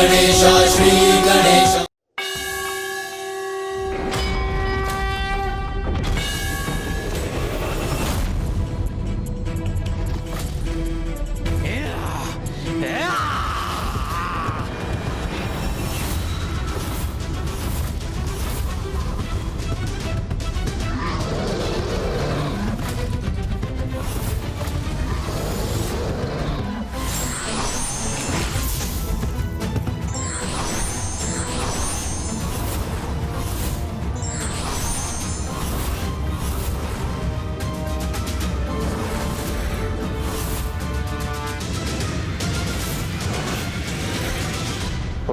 गणेश श्री गणेश।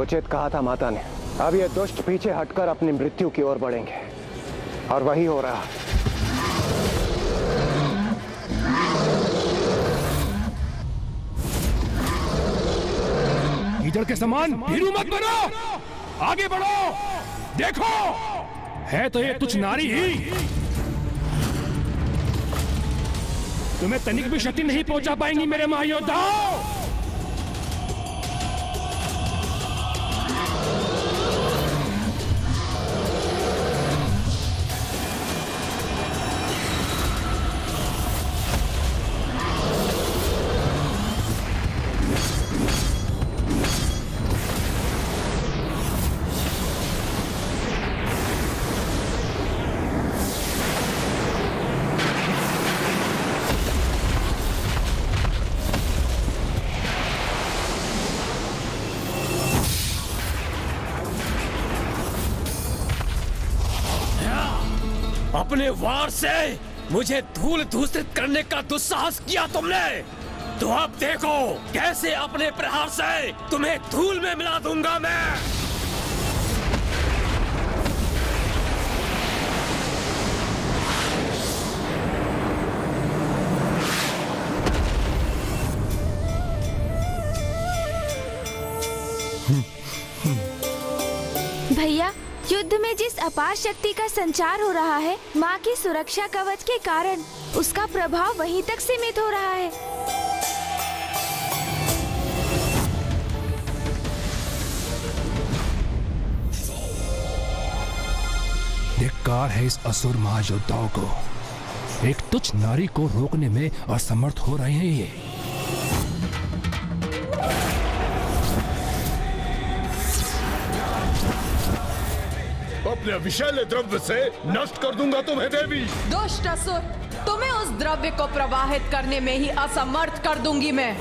उचित कहा था माता ने। अब ये दुष्ट पीछे हटकर अपनी मृत्यु की ओर बढ़ेंगे और वही हो रहा। कीचड़ के समान भीरू मत बनो, आगे बढ़ो। देखो है तो ये तुच्छ नारी ही, तुम्हें तनिक भी शक्ति नहीं पहुंचा पाएंगी मेरे महायोद्धाओं। अपने वार से मुझे धूल धूसरित करने का दुस्साहस किया तुमने, तो अब देखो कैसे अपने प्रहार से तुम्हें धूल में मिला दूंगा मैं। भैया, युद्ध में जिस अपार शक्ति का संचार हो रहा है, माँ की सुरक्षा कवच के कारण उसका प्रभाव वहीं तक सीमित हो रहा है। धिक्कार है इस असुर महायोद्धाओं को, एक तुच्छ नारी को रोकने में असमर्थ हो रहे हैं ये। अपने विषैले द्रव्य से नष्ट कर दूंगा तुम्हें देवी। दुष्ट असुर, तुम्हें उस द्रव्य को प्रवाहित करने में ही असमर्थ कर दूंगी मैं।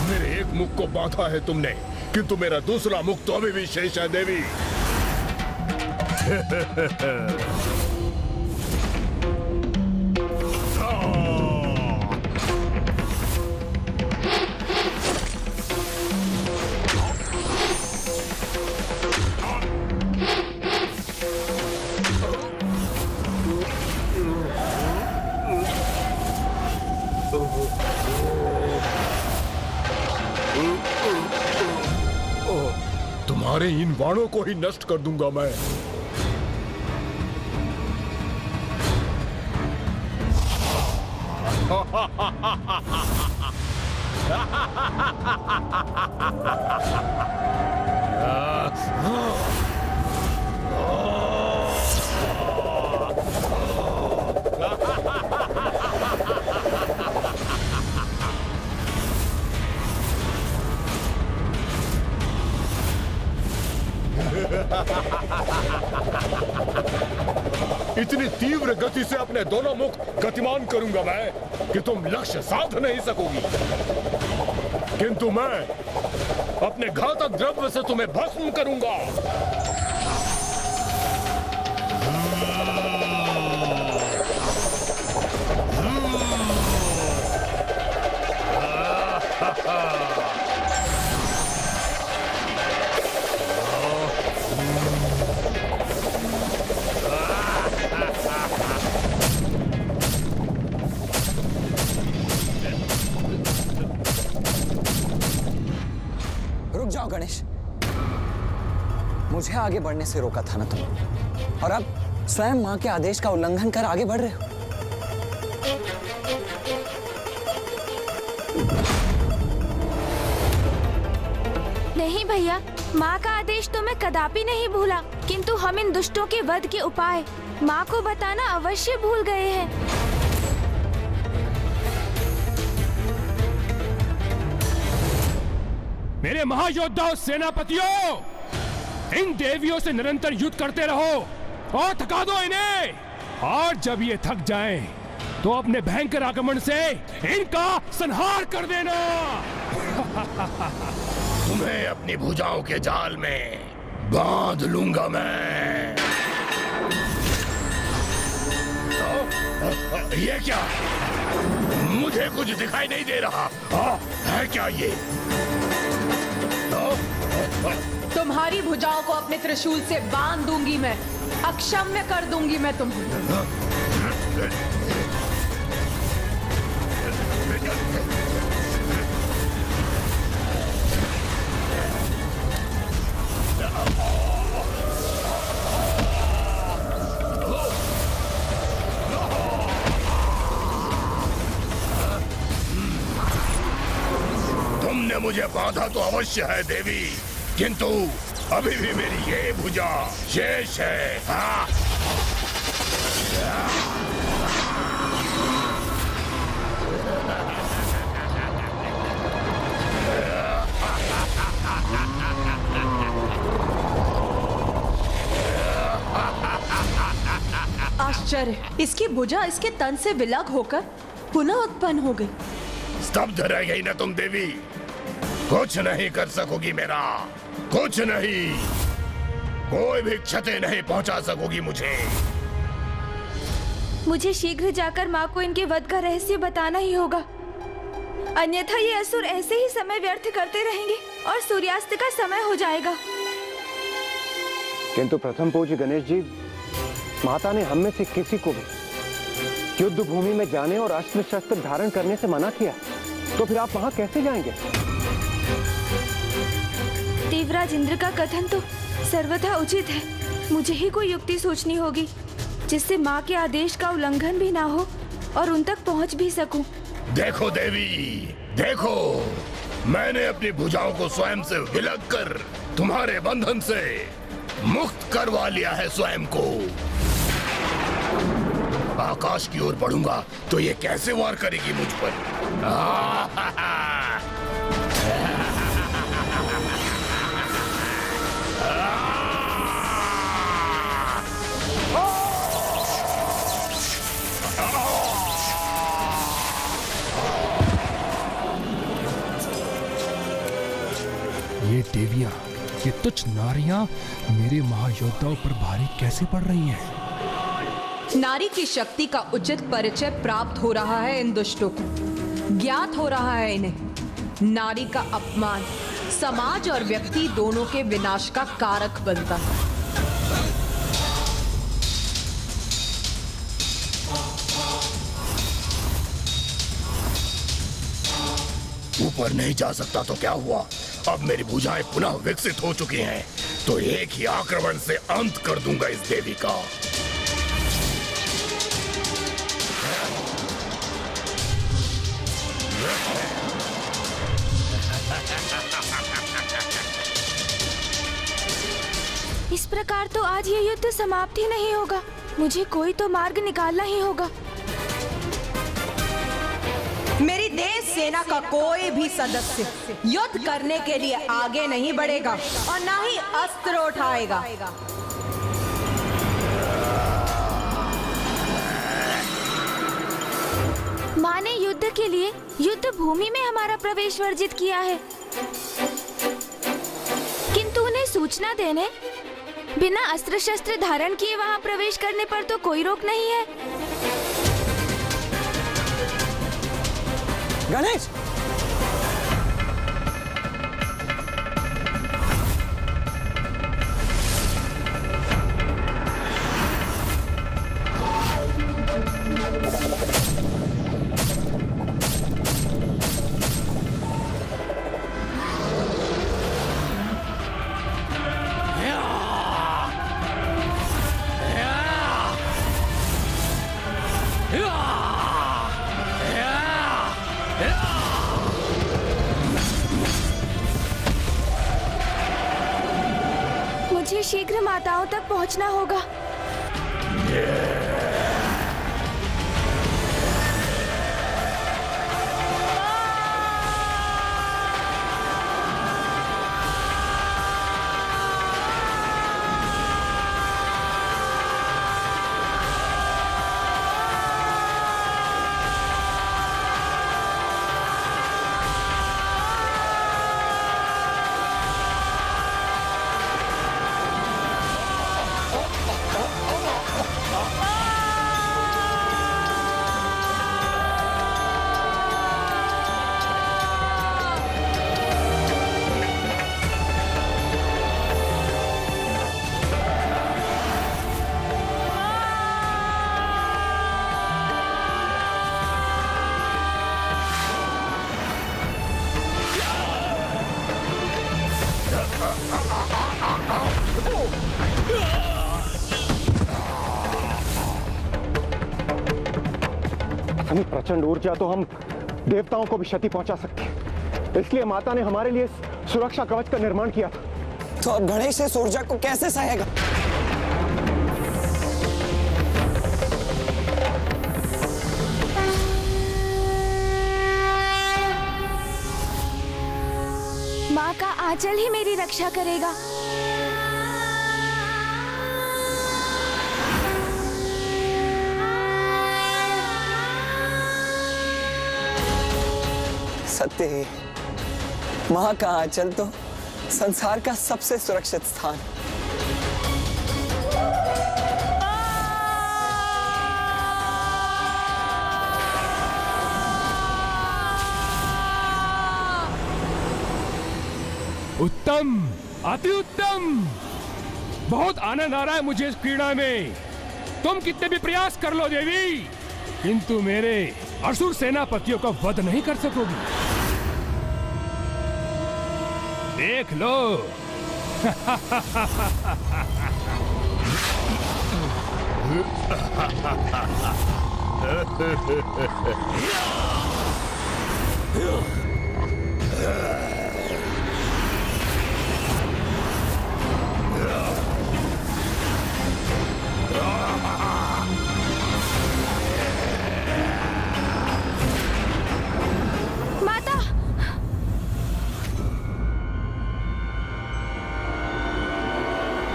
मेरे एक मुख को बांधा है तुमने, किंतु मेरा दूसरा मुख तो अभी भी शेष है देवी। तुम्हारे इन बाणों को ही नष्ट कर दूंगा मैं। इतनी तीव्र गति से अपने दोनों मुख गतिमान करूंगा मैं कि तुम लक्ष्य साध नहीं सकोगी, किंतु मैं अपने घातक द्रव्य से तुम्हें भस्म करूंगा। मुझे आगे बढ़ने से रोका था ना तुम, और अब स्वयं माँ के आदेश का उल्लंघन कर आगे बढ़ रहे हो। नहीं भैया, माँ का आदेश तो मैं कदापि नहीं भूला, किंतु हम इन दुष्टों के वध के उपाय माँ को बताना अवश्य भूल गए हैं। मेरे महायोद्धा सेनापतियों, इन देवियों से निरंतर युद्ध करते रहो और थका दो इन्हें, और जब ये थक जाएं, तो अपने भयंकर आगमन से इनका संहार कर देना। तुम्हें अपनी भुजाओं के जाल में बांध लूंगा मैं। ये क्या? मुझे कुछ दिखाई नहीं दे रहा। है क्या ये? तुम्हारी भुजाओं को अपने त्रिशूल से बांध दूंगी मैं, अक्षम्य कर दूंगी मैं तुम्हें। तुमने मुझे बांधा तो अवश्य है देवी, किंतु अभी भी मेरी ये भुजा शेष है। हाँ? आश्चर्य, इसकी भुजा इसके तन से विलग होकर पुनः उत्पन्न हो गई। स्तब्ध रह गई ना तुम देवी? कुछ नहीं कर सकोगी मेरा, कुछ नहीं, कोई भी क्षति नहीं पहुंचा सकोगी मुझे। मुझे शीघ्र जाकर माँ को इनके वध का रहस्य बताना ही होगा, अन्यथा ये असुर ऐसे ही समय व्यर्थ करते रहेंगे और सूर्यास्त का समय हो जाएगा। किंतु प्रथम पूज्य गणेश जी, माता ने हम में से किसी को भी युद्ध भूमि में जाने और अस्त्र शस्त्र धारण करने से मना किया, तो फिर आप वहां कैसे जाएंगे? देवराज इंद्र का कथन तो सर्वथा उचित है। मुझे ही कोई युक्ति सोचनी होगी जिससे माँ के आदेश का उल्लंघन भी ना हो और उन तक पहुँच भी सकूं। देखो देवी, देखो, मैंने अपनी भुजाओं को स्वयं से विलग कर तुम्हारे बंधन से मुक्त करवा लिया है स्वयं को। आकाश की ओर बढ़ूंगा तो ये कैसे वार करेगी मुझ पर? ये देवियां, ये तुच्छ नारियां मेरे महायोद्धाओं पर भारी कैसे पड़ रही हैं? नारी की शक्ति का उचित परिचय प्राप्त हो रहा है इन दुष्टों को, ज्ञात हो रहा है इन्हें। नारी का अपमान समाज और व्यक्ति दोनों के विनाश का कारक बनता है। ऊपर नहीं जा सकता तो क्या हुआ? अब मेरी भुजाएं पुनः विकसित हो चुकी हैं, तो एक ही आक्रमण से अंत कर दूंगा इस देवी का। इस प्रकार तो आज ये युद्ध समाप्त ही नहीं होगा। मुझे कोई तो मार्ग निकालना ही होगा। मेरी देश सेना का कोई भी सदस्य युद्ध करने के लिए आगे नहीं बढ़ेगा और ना ही अस्त्र उठाएगा। माँ ने युद्ध के लिए युद्ध भूमि में हमारा प्रवेश वर्जित किया है, किंतु उन्हें सूचना देने, बिना अस्त्र शस्त्र धारण किए वहां प्रवेश करने पर तो कोई रोक नहीं है। गणेश, माताओं तक पहुंचना होगा। इतनी प्रचंड ऊर्जा तो हम देवताओं को भी क्षति पहुंचा सकते हैं। इसलिए माता ने हमारे लिए इस सुरक्षा कवच का निर्माण किया था। तो अब गणेश इस ऊर्जा को कैसे सहेगा? माँ का आंचल ही मेरी रक्षा करेगा। सत्य है, माँ का आंचल तो संसार का सबसे सुरक्षित स्थान। उत्तम, अति उत्तम। बहुत आनंद आ रहा है मुझे इस क्रीड़ा में। तुम कितने भी प्रयास कर लो देवी, किंतु मेरे असुर सेनापतियों का वध नहीं कर सकोगी। देख लो।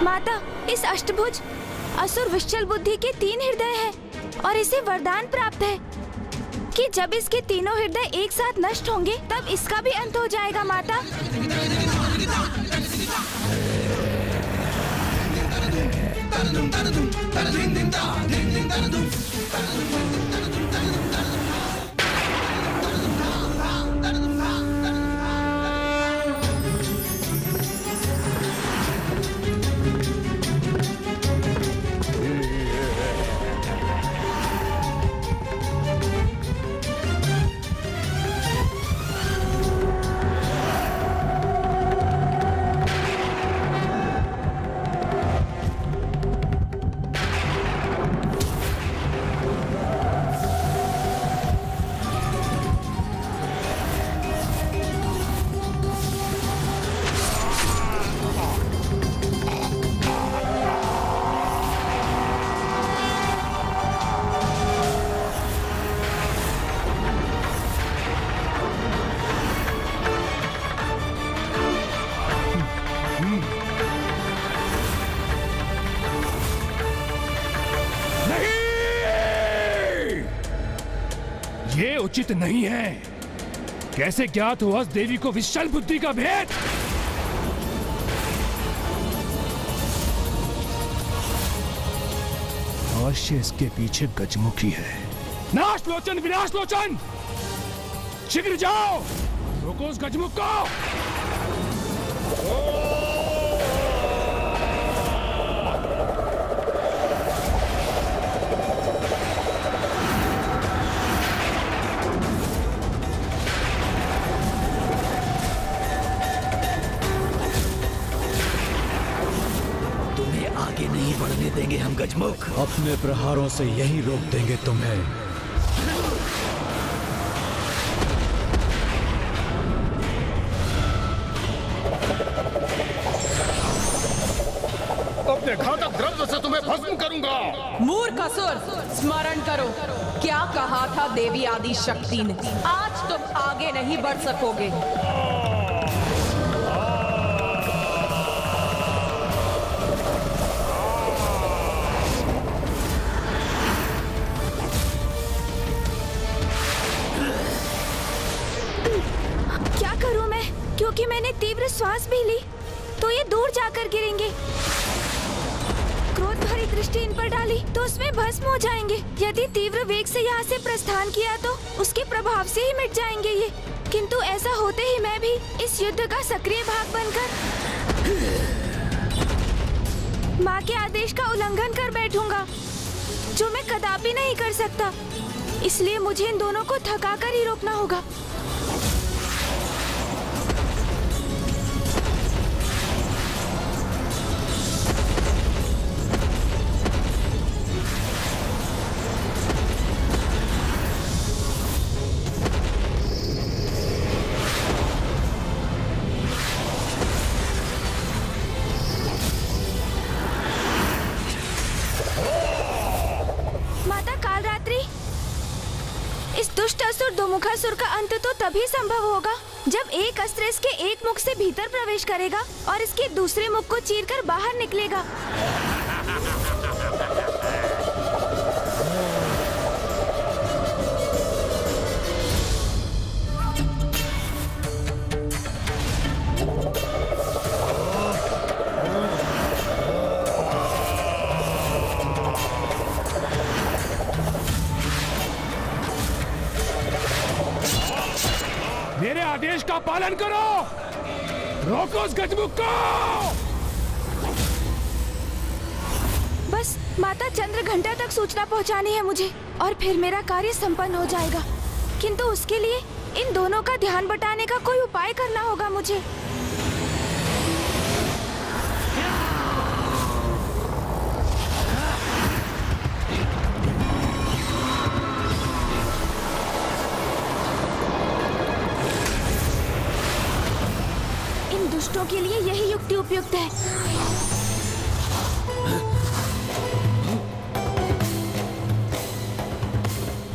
माता, इस अष्टभुज असुर विश्चल बुद्धि के 3 हृदय हैं और इसे वरदान प्राप्त है कि जब इसके तीनों हृदय एक साथ नष्ट होंगे तब इसका भी अंत हो जाएगा। माता, ये उचित नहीं है। कैसे ज्ञात हुआ देवी को विशाल बुद्धि का भेद? अवश्य इसके पीछे गजमुखी है। नाश लोचन, विनाश लोचन, शीघ्र जाओ, रोको उस गजमुख को। आगे नहीं बढ़ने देंगे हम गजमुख। अपने प्रहारों से यही रोक देंगे तुम्हें। अपने खत्म करूंगा। मूर्ख असुर, स्मरण करो क्या कहा था देवी आदि शक्ति ने। आज तुम आगे नहीं बढ़ सकोगे। क्या करूं मैं? क्योंकि मैंने तीव्र श्वास भी ली तो ये दूर जाकर गिरेंगे। क्रोध भरी दृष्टि इन पर डाली तो उसमें भस्म हो जाएंगे। यदि तीव्र वेग से यहाँ से प्रस्थान किया तो उसके प्रभाव से ही मिट जाएंगे ये। किंतु ऐसा होते ही मैं भी इस युद्ध का सक्रिय भाग बनकर माँ के आदेश का उल्लंघन कर बैठूंगा, जो मैं कदापि नहीं कर सकता। इसलिए मुझे इन दोनों को थकाकर ही रोकना होगा। दुष्ट असुर दुमुखासुर का अंत तो तभी संभव होगा जब एक अस्त्र इसके एक मुख से भीतर प्रवेश करेगा और इसके दूसरे मुख को चीरकर बाहर निकलेगा। मेरे आदेश का पालन करो, रोको उस गजमुख को। बस माता चंद्र घंटा तक सूचना पहुंचानी है मुझे और फिर मेरा कार्य संपन्न हो जाएगा। किंतु उसके लिए इन दोनों का ध्यान बटाने का कोई उपाय करना होगा मुझे। दुष्टों के लिए यही युक्ति उपयुक्त है।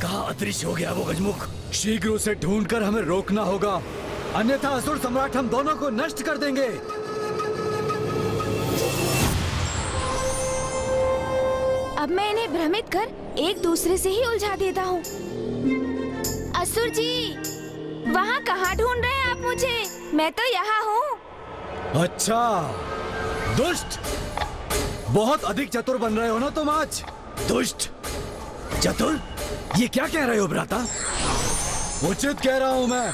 कहाँ अदृश्य हो गया वो गजमुख? शीघ्र उसे ढूंढकर हमें रोकना होगा, अन्यथा असुर सम्राट हम दोनों को नष्ट कर देंगे। अब मैं इन्हें भ्रमित कर एक दूसरे से ही उलझा देता हूँ। असुर जी, वहाँ कहाँ ढूंढ रहे हैं आप मुझे? मैं तो यहाँ हूँ। अच्छा, दुष्ट, बहुत अधिक चतुर बन रहे हो ना तुम आज। दुष्ट, चतुर, ये क्या कह रहे हो भ्राता? उचित कह रहा हूँ मैं।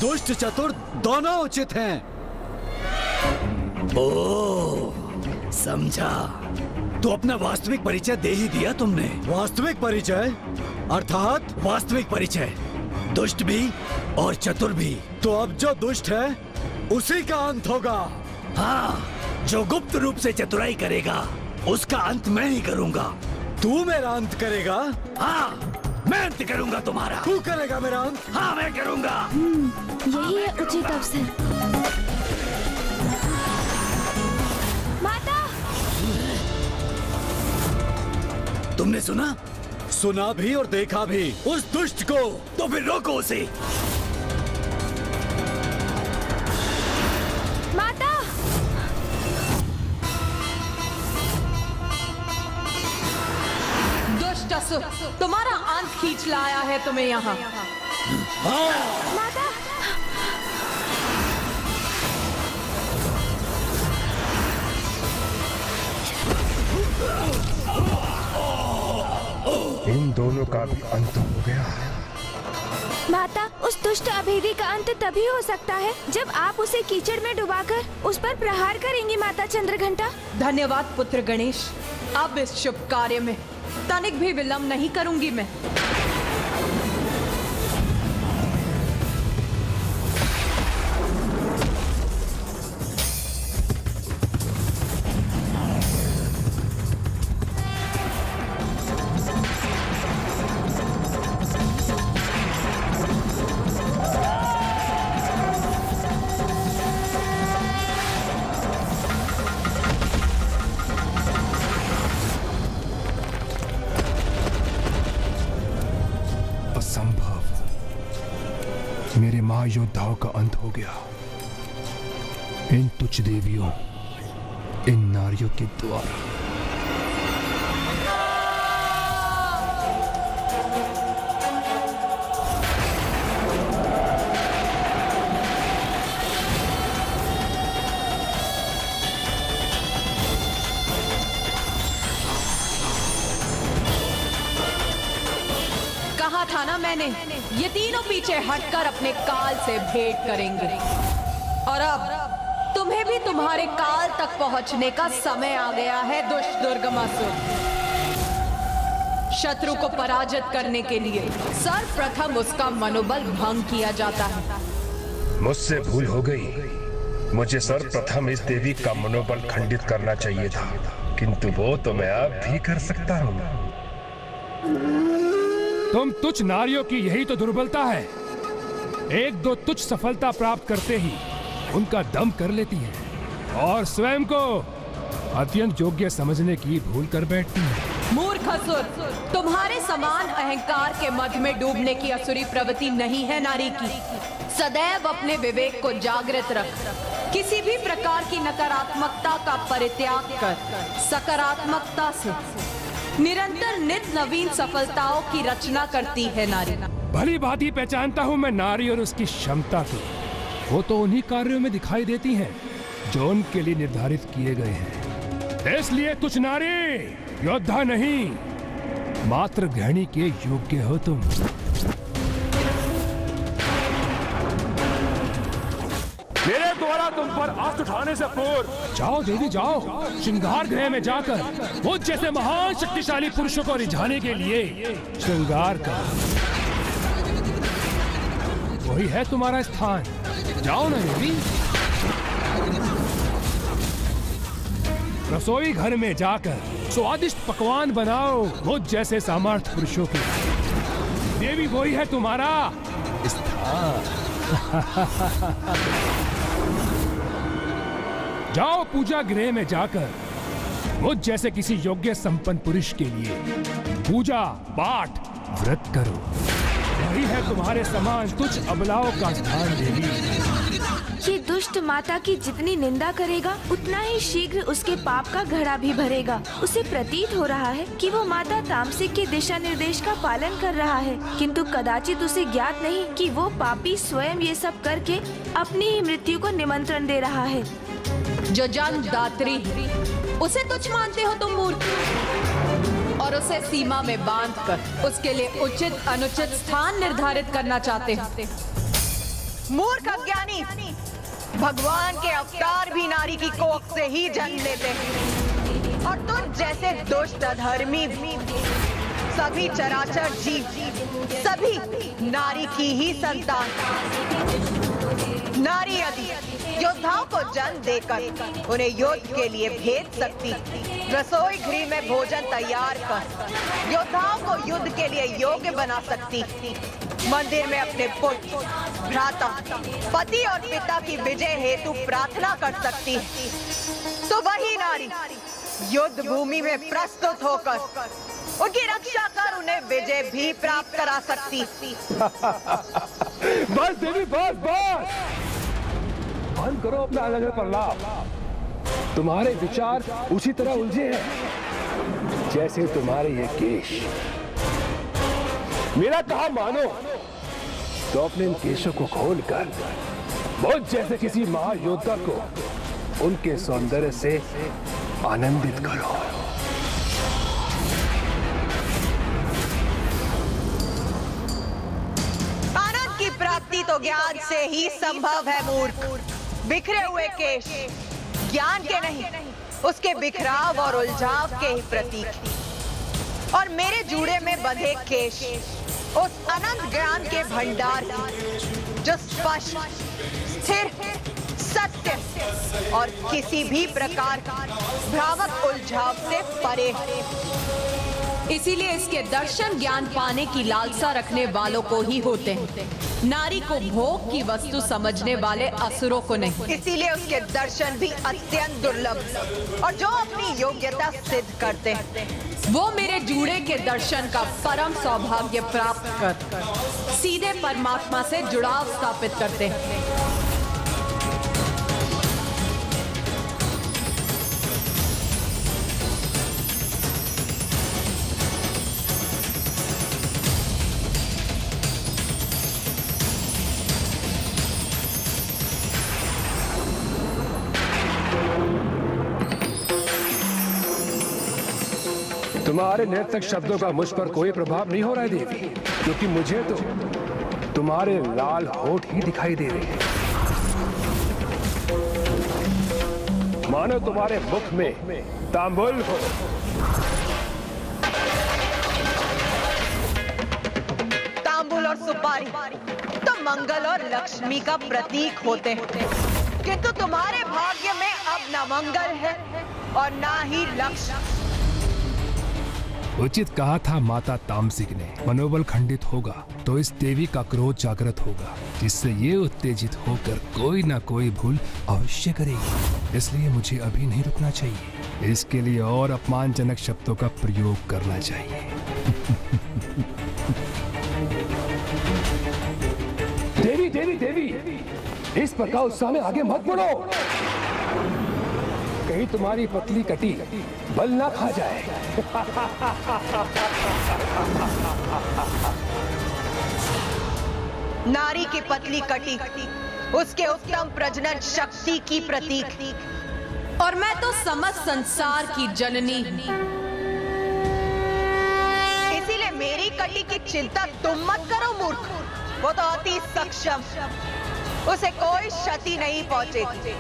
दुष्ट चतुर दोनों उचित हैं। ओह, समझा। तो अपना वास्तविक परिचय दे ही दिया तुमने। वास्तविक परिचय अर्थात? वास्तविक परिचय, दुष्ट भी और चतुर भी। तो अब जो दुष्ट है उसी का अंत होगा। हाँ, जो गुप्त रूप से चतुराई करेगा उसका अंत मैं ही करूंगा। तू मेरा अंत करेगा? हाँ, मैं अंत करूंगा तुम्हारा। तू करेगा मेरा अंत? हाँ, मैं करूंगा। यही है उचित अवसर। माता! तुमने सुना? सुना भी और देखा भी उस दुष्ट को। तो फिर रोको उसे। माता! दुष्ट असुर, तुम्हारा अंत खींच लाया है तुम्हें यहाँ। माता! इन दोनों का भी अंत हो गया। माता, उस दुष्ट अभेदी का अंत तभी हो सकता है जब आप उसे कीचड़ में डुबाकर उस पर प्रहार करेंगी माता चंद्रघंटा। धन्यवाद पुत्र गणेश। अब इस शुभ कार्य में तनिक भी विलंब नहीं करूंगी मैं। संभव। मेरे महायोद्धाओं का अंत हो गया इन तुच्छ देवियों, इन नारियों के द्वारा। कहा था ना मैंने, ये तीनों पीछे हटकर अपने काल से भेंट करेंगे। और अब तुम्हें भी तुम्हारे काल तक पहुंचने का समय आ गया है दुष्ट दुर्गमासुर। शत्रु को पराजित करने के लिए सर्वप्रथम उसका मनोबल भंग किया जाता है। मुझसे भूल हो गई। मुझे सर्वप्रथम इस देवी का मनोबल खंडित करना चाहिए था, किंतु वो तो मैं अब भी कर सकता हूँ। तुम तुच्छ नारियों की यही तो दुर्बलता है। एक दो तुच्छ सफलता प्राप्त करते ही उनका दम कर लेती है और स्वयं को अत्यंत योग्य समझने की भूल कर बैठती है। मूर्ख असुर, तुम्हारे समान अहंकार के मध में डूबने की असुरी प्रवृत्ति नहीं है नारी की। सदैव अपने विवेक को जागृत रख, किसी भी प्रकार की नकारात्मकता का परित्याग कर सकारात्मकता से निरंतर नित नवीन सफलताओं की रचना करती है नारी। भली भांति पहचानता हूँ मैं नारी और उसकी क्षमता को। वो तो उन्हीं कार्यों में दिखाई देती हैं जो उनके लिए निर्धारित किए गए हैं। इसलिए तुच्छ नारी योद्धा नहीं, मात्र गृहिणी के योग्य हो तुम। मेरे द्वारा तुम पर आस्थ उठाने से पूर्व जाओ देवी जाओ, श्रृंगार गृह में जाकर वो जैसे महान शक्तिशाली पुरुषों को रिझाने के लिए श्रृंगार कर। वही है तुम्हारा स्थान, जाओ ना देवी। रसोई घर में जाकर स्वादिष्ट पकवान बनाओ मुझ जैसे सामर्थ्य पुरुषों के। देवी वही है तुम्हारा स्थान। जाओ पूजा गृह में जाकर मुझ जैसे किसी योग्य संपन्न पुरुष के लिए पूजा पाठ व्रत करो। वही है तुम्हारे समान तुच्छ अबलाओं का स्थान देवी। ये दुष्ट माता की जितनी निंदा करेगा उतना ही शीघ्र उसके पाप का घड़ा भी भरेगा। उसे प्रतीत हो रहा है कि वो माता तामसिक के दिशा निर्देश का पालन कर रहा है, किंतु कदाचित उसे ज्ञात नहीं कि वो पापी स्वयं ये सब करके अपनी ही मृत्यु को निमंत्रण दे रहा है। जो जन्म दात्री उसे तुच्छ मानते हो तुम मूर्ख, और उसे सीमा में बांधकर उसके लिए उचित अनुचित स्थान निर्धारित करना चाहते हो। मूर्ख अज्ञानी, भगवान के अवतार भी नारी की कोख से ही जन्म लेते हैं, और तुझ जैसे दुष्ट अधर्मी सभी चराचर जीव सभी नारी की ही संतान। नारी यदि योद्धाओं को जन्म देकर उन्हें युद्ध के लिए भेज सकती, रसोई गृह में भोजन तैयार कर योद्धाओं को युद्ध के लिए योग्य बना सकती, मंदिर में अपने पुत्र, भ्राता, पति और पिता की विजय हेतु प्रार्थना कर सकती, तो वही नारी युद्ध भूमि में प्रस्तुत होकर उनकी रक्षा कर उन्हें विजय भी प्राप्त करा सकती। बस देवी बस बस, बंद करो अपना अलग प्रलाप। तुम्हारे विचार उसी तरह उलझे हैं जैसे तुम्हारे ये केश। मेरा कहा मानो तो अपने इन केशों को खोलकर मुझ जैसे किसी महायोद्धा को उनके सौंदर्य से आनंदित करो। आनंद की प्राप्ति तो ज्ञान से ही संभव है मूर्ख। बिखरे हुए केश ज्ञान के नहीं, उसके बिखराव और उलझाव के ही प्रतीक। और मेरे जूड़े में बंधे केश उस अनंत ज्ञान के भंडार की, जो स्पष्ट, स्थिर, सत्य और किसी भी प्रकार भ्रामक उलझाव से परे है। इसीलिए इसके दर्शन ज्ञान पाने की लालसा रखने वालों को ही होते हैं, नारी को भोग की वस्तु समझने वाले असुरों को नहीं। इसीलिए उसके दर्शन भी अत्यंत दुर्लभ, और जो अपनी योग्यता सिद्ध करते हैं वो मेरे जूड़े के दर्शन का परम सौभाग्य प्राप्त कर सीधे परमात्मा से जुड़ाव स्थापित करते हैं। तुम्हारे नैतिक शब्दों का मुझ पर कोई प्रभाव नहीं हो रहा है देवी, क्योंकि मुझे तो तुम्हारे लाल होठ ही दिखाई दे रहे हैं। मानो तुम्हारे मुख में तांबुल हो। तांबुल और सुपारी तो मंगल और लक्ष्मी का प्रतीक होते हैं, किंतु तुम्हारे भाग्य में अब न मंगल है और ना ही लक्ष्य। उचित कहा था माता तामसिक ने, मनोबल खंडित होगा तो इस देवी का क्रोध जागृत होगा, जिससे ये उत्तेजित होकर कोई ना कोई भूल अवश्य करेगी। इसलिए मुझे अभी नहीं रुकना चाहिए, इसके लिए और अपमानजनक शब्दों का प्रयोग करना चाहिए। देवी देवी देवी, इस प्रकार उत्साह में आगे मत बढ़ो, कहीं तुम्हारी पतली कटी बल ना खा जाए। नारी की पतली कटी उसके उत्तम प्रजनन शक्ति की प्रतीक, और मैं तो समस्त संसार की जननी हूं। इसीलिए मेरी कटी की चिंता तुम मत करो मूर्ख, वो तो अति सक्षम, उसे कोई क्षति नहीं पहुंचेगी।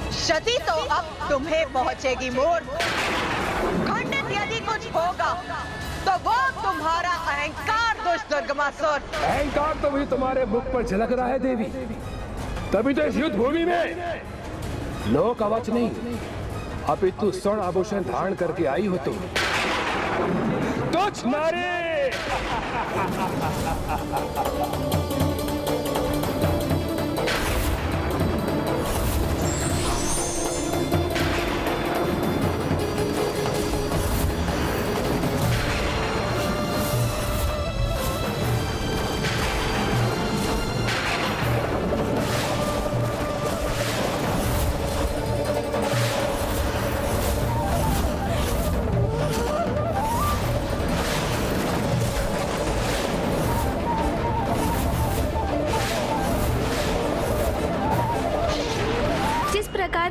क्षति तो अब तुम्हें पहुंचेगी मूर्ख। खंडित यदि कुछ होगा तो वो तुम्हारा अहंकार दुष्ट दुर्गमासुर। अहंकार तो भी तुम्हारे मुख पर झलक रहा है देवी, तभी तो इस युद्ध भूमि में लोक कवच नहीं अपितु स्वर्ण आभूषण धारण करके आई हो तुम। तुझ नारी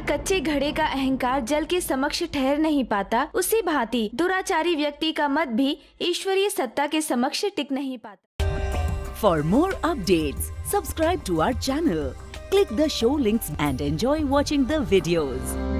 कच्चे घड़े का अहंकार जल के समक्ष ठहर नहीं पाता, उसी भांति दुराचारी व्यक्ति का मत भी ईश्वरीय सत्ता के समक्ष टिक नहीं पाता। For more updates, subscribe to our channel, click the show links and enjoy watching the videos.